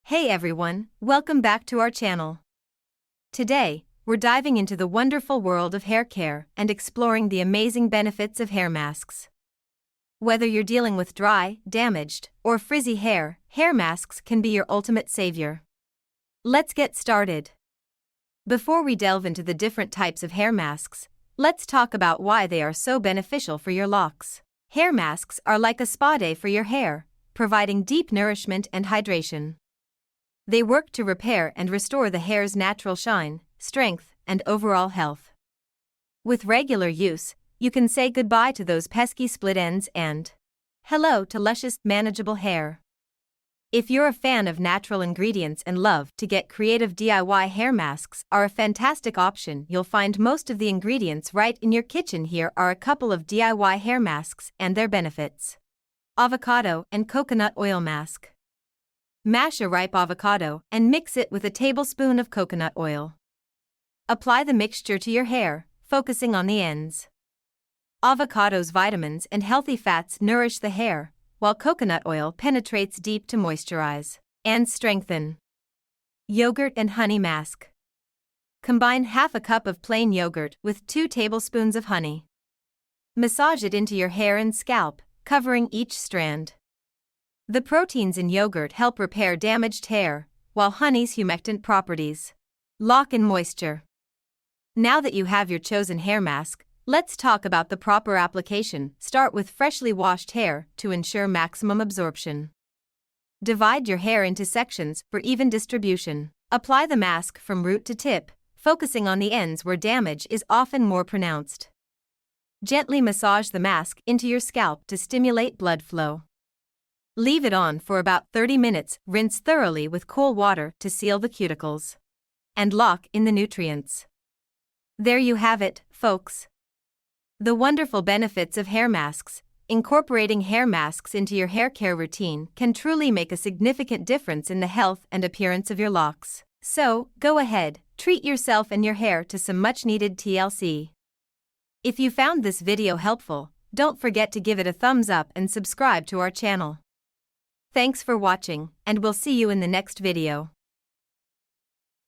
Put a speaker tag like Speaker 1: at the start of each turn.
Speaker 1: Hey everyone, welcome back to our channel. Today, we're diving into the wonderful world of hair care and exploring the amazing benefits of hair masks. Whether you're dealing with dry, damaged, or frizzy hair, hair masks can be your ultimate savior. Let's get started. Before we delve into the different types of hair masks, let's talk about why they are so beneficial for your locks. Hair masks are like a spa day for your hair, providing deep nourishment and hydration. They work to repair and restore the hair's natural shine, strength, and overall health. With regular use, you can say goodbye to those pesky split ends and hello to luscious, manageable hair. If you're a fan of natural ingredients and love to get creative, DIY hair masks are a fantastic option. You'll find most of the ingredients right in your kitchen. Here are a couple of DIY hair masks and their benefits. Avocado and coconut oil mask. Mash a ripe avocado and mix it with a tablespoon of coconut oil. Apply the mixture to your hair, focusing on the ends. Avocado's vitamins and healthy fats nourish the hair, while coconut oil penetrates deep to moisturize and strengthen. Yogurt and honey mask. Combine half a cup of plain yogurt with 2 tablespoons of honey. Massage it into your hair and scalp, covering each strand. The proteins in yogurt help repair damaged hair, while honey's humectant properties lock in moisture. Now that you have your chosen hair mask, let's talk about the proper application. Start with freshly washed hair to ensure maximum absorption. Divide your hair into sections for even distribution. Apply the mask from root to tip, focusing on the ends where damage is often more pronounced. Gently massage the mask into your scalp to stimulate blood flow. Leave it on for about 30 minutes, rinse thoroughly with cool water to seal the cuticles and lock in the nutrients. There you have it, folks. The wonderful benefits of hair masks. Incorporating hair masks into your hair care routine can truly make a significant difference in the health and appearance of your locks. So, go ahead, treat yourself and your hair to some much-needed TLC. If you found this video helpful, don't forget to give it a thumbs up and subscribe to our channel. Thanks for watching, and we'll see you in the next video.